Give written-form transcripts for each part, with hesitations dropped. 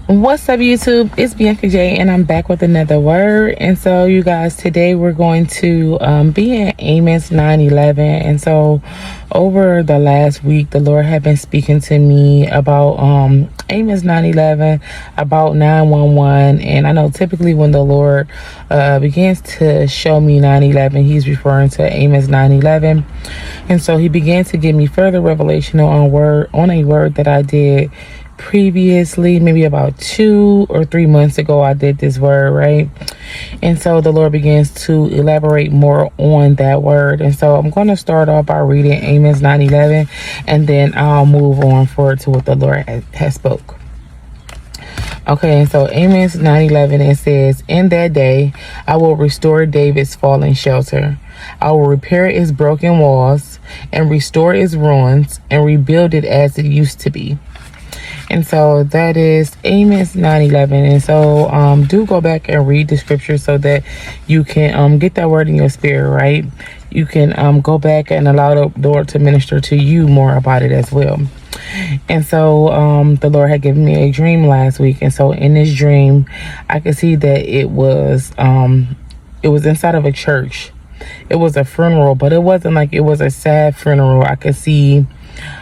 What's up, YouTube? It's Bianca J, and I'm back with another word. And so, you guys, today we're going to be in Amos 9:11. And so, over the last week, the Lord had been speaking to me about Amos 9:11, about 911. And I know typically when the Lord begins to show me 9:11, He's referring to Amos 9:11. And so, He began to give me further revelation on a word that I did previously, maybe about 2 or 3 months ago. I did this word, right? And so the Lord begins to elaborate more on that word. And so I'm going to start off by reading Amos 9:11, and then I'll move on forward to what the Lord has spoke. Okay, and so Amos 9:11, it says, "In that day I will restore David's fallen shelter. I will repair its broken walls and restore its ruins and rebuild it as it used to be." And so that is Amos 9:11. And so do go back and read the scripture so that you can get that word in your spirit, right? You can go back and allow the Lord to minister to you more about it as well. And so the Lord had given me a dream last week. And so in this dream, I could see that it was inside of a church. It was a funeral, but it wasn't like it was a sad funeral. I could see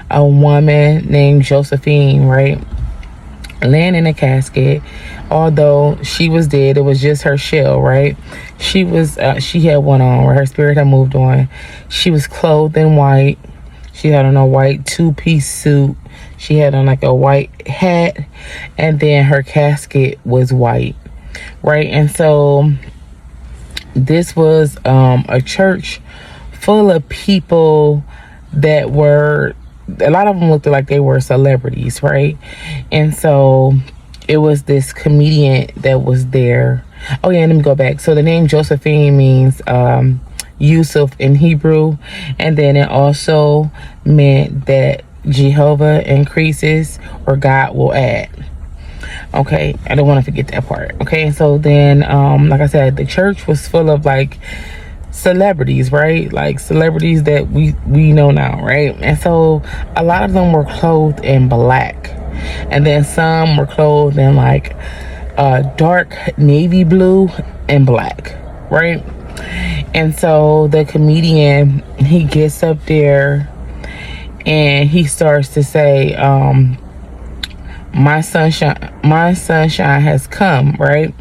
a woman named Josephine, right, laying in a casket. Although she was dead, it was just her shell, right? She had one on where her spirit had moved on. She was clothed in white. She had on a white 2-piece suit. She had on like a white hat, and then her casket was white, right? And so this was a church full of people that were, a lot of them looked like they were celebrities, right? And so it was this comedian that was there. Oh yeah, let me go back. So the name Josephine means Yusuf in Hebrew, and then it also meant that Jehovah increases or God will add. Okay, I don't want to forget that part. Okay, so then like I said, the church was full of like celebrities, right? Like celebrities that we know now, right? And so a lot of them were clothed in black, and then some were clothed in like dark navy blue and black, right? And so the comedian, he gets up there and he starts to say, my sunshine has come, right?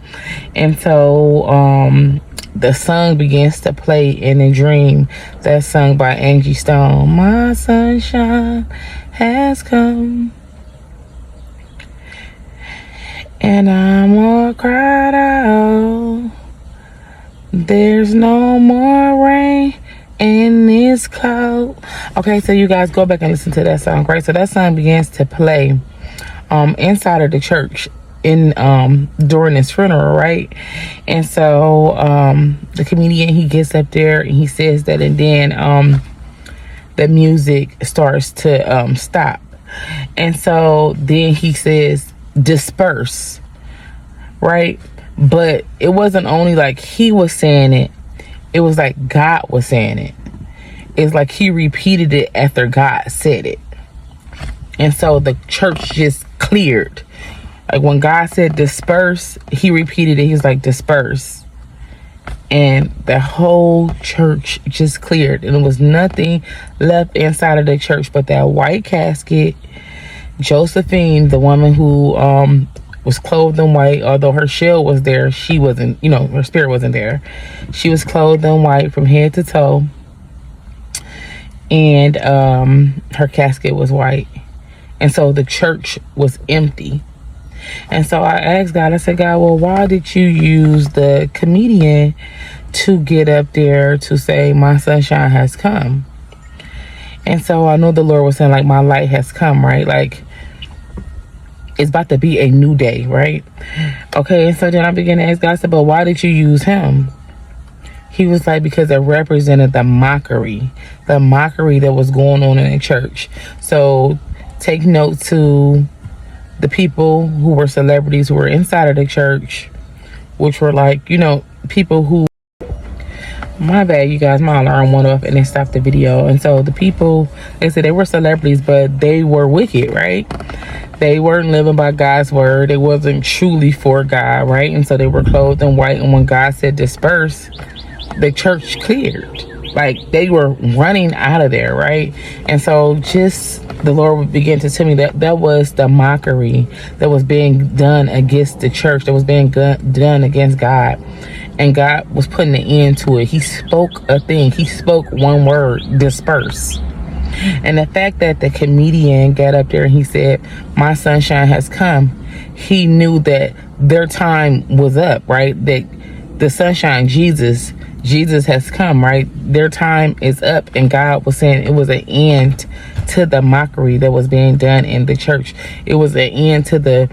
And so the song begins to play in a dream that's sung by Angie Stone. My sunshine has come, and I'm all cried out. There's no more rain in this cloud. Okay, so you guys go back and listen to that song, right? So that song begins to play inside of the church during this funeral, right? And so the comedian, he gets up there and he says that, and then the music starts to stop, and so then he says disperse, right? But it wasn't only like he was saying it, it was like God was saying it. It's like he repeated it after God said it. And so the church just cleared. Like when God said disperse, he repeated it. He was like disperse. And the whole church just cleared. And there was nothing left inside of the church but that white casket. Josephine, the woman who was clothed in white, although her shell was there, she wasn't, her spirit wasn't there. She was clothed in white from head to toe. And her casket was white. And so the church was empty. And so I asked God, I said, God, well, why did you use the comedian to get up there to say, my sunshine has come? And so I know the Lord was saying, like, my light has come, right? Like, it's about to be a new day, right? Okay, and so then I began to ask God, I said, but why did you use him? He was like, because it represented the mockery that was going on in the church. So take note to the people who were celebrities who were inside of the church, which were like, people who, my bad, you guys, my alarm went off and it stopped the video. And so the people, they said they were celebrities, but they were wicked, right? They weren't living by God's word. They wasn't truly for God, right? And so they were clothed in white. And when God said disperse, the church cleared. Like, they were running out of there, right? And so just the Lord would begin to tell me that that was the mockery that was being done against the church, that was being done against God. And God was putting an end to it. He spoke a thing. He spoke one word: disperse. And the fact that the comedian got up there and he said, "My sunshine has come," he knew that their time was up, right? That the sunshine, Jesus has come, right? Their time is up. And God was saying it was an end to the mockery that was being done in the church. It was an end to the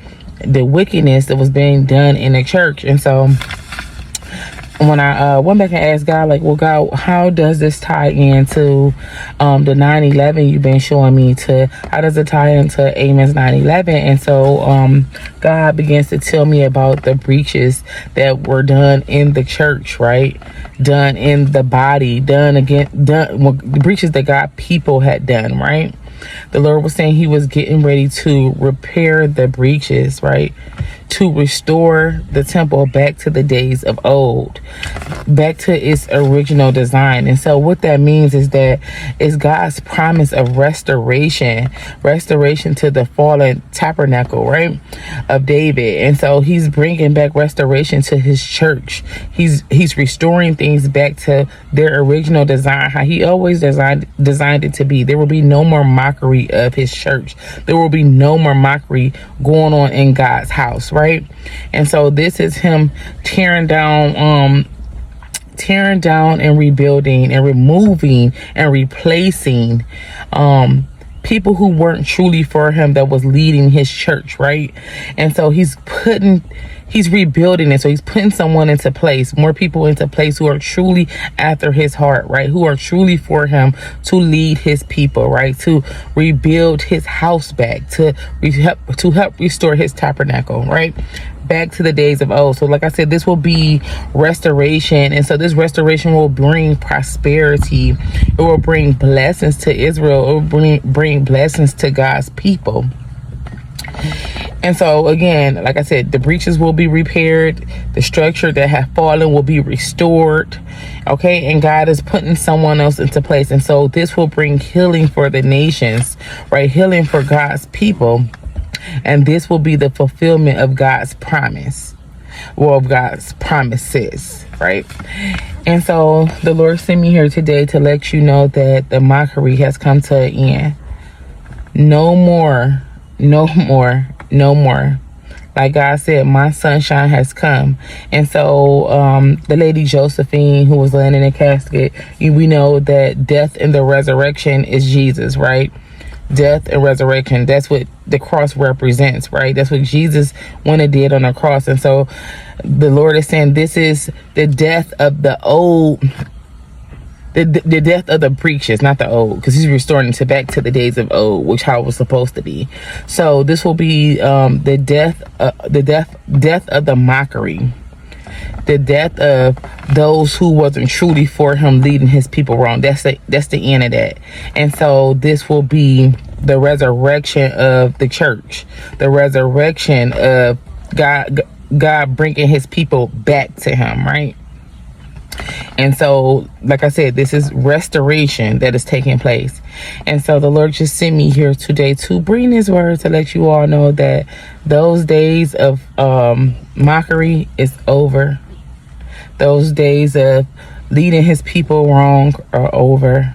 wickedness that was being done in the church. And so when I went back and asked God, like, well, God, how does this tie into the 9/11 you've been showing me? To how does it tie into Amos 9/11? And so God begins to tell me about the breaches that were done in the church, right? Done in the body, the breaches that God people had done, right? The Lord was saying he was getting ready to repair the breaches, right? To restore the temple back to the days of old, back to its original design. And so what that means is that it's God's promise of restoration to the fallen tabernacle, right, of David. And so he's bringing back restoration to his church. He's restoring things back to their original design, how he always designed it to be. There will be no more mockery of his church. There will be no more mockery going on in God's house, right? And so this is him tearing down and rebuilding and removing and replacing people who weren't truly for him, that was leading his church, right? And so he's rebuilding it. So he's putting someone into place, more people into place who are truly after his heart, right? Who are truly for him, to lead his people, right? To rebuild his house back, to help restore his tabernacle, right? Back to the days of old. So like I said, this will be restoration. And so this restoration will bring prosperity. It will bring blessings to Israel. It will bring blessings to God's people. And so again, like I said, the breaches will be repaired. The structure that have fallen will be restored. Okay. And God is putting someone else into place. And so this will bring healing for the nations, right? Healing for God's people. And this will be the fulfillment of God's promise, or of God's promises, right? And so the Lord sent me here today to let you know that the mockery has come to an end. No more. Like God said, my sunshine has come. And so the lady Josephine, who was laying in a casket, we know that death and the resurrection is Jesus, right? Death and resurrection, that's what the cross represents, right? That's what Jesus went and did on the cross. And so the Lord is saying this is the death of the old, the death of the breaches, not the old, because he's restoring it back to the days of old, which how it was supposed to be. So this will be the death of the mockery, the death of those who wasn't truly for him, leading his people wrong. That's the end of that. And so this will be the resurrection of the church, the resurrection of God bringing his people back to him, right? And so, like I said, this is restoration that is taking place. And so the Lord just sent me here today to bring his word to let you all know that those days of mockery is over. Those days of leading his people wrong are over.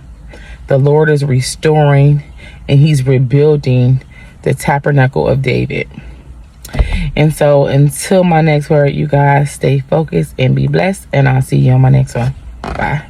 The Lord is restoring and he's rebuilding the tabernacle of David. And so until my next word, you guys stay focused and be blessed. And I'll see you on my next one. Bye.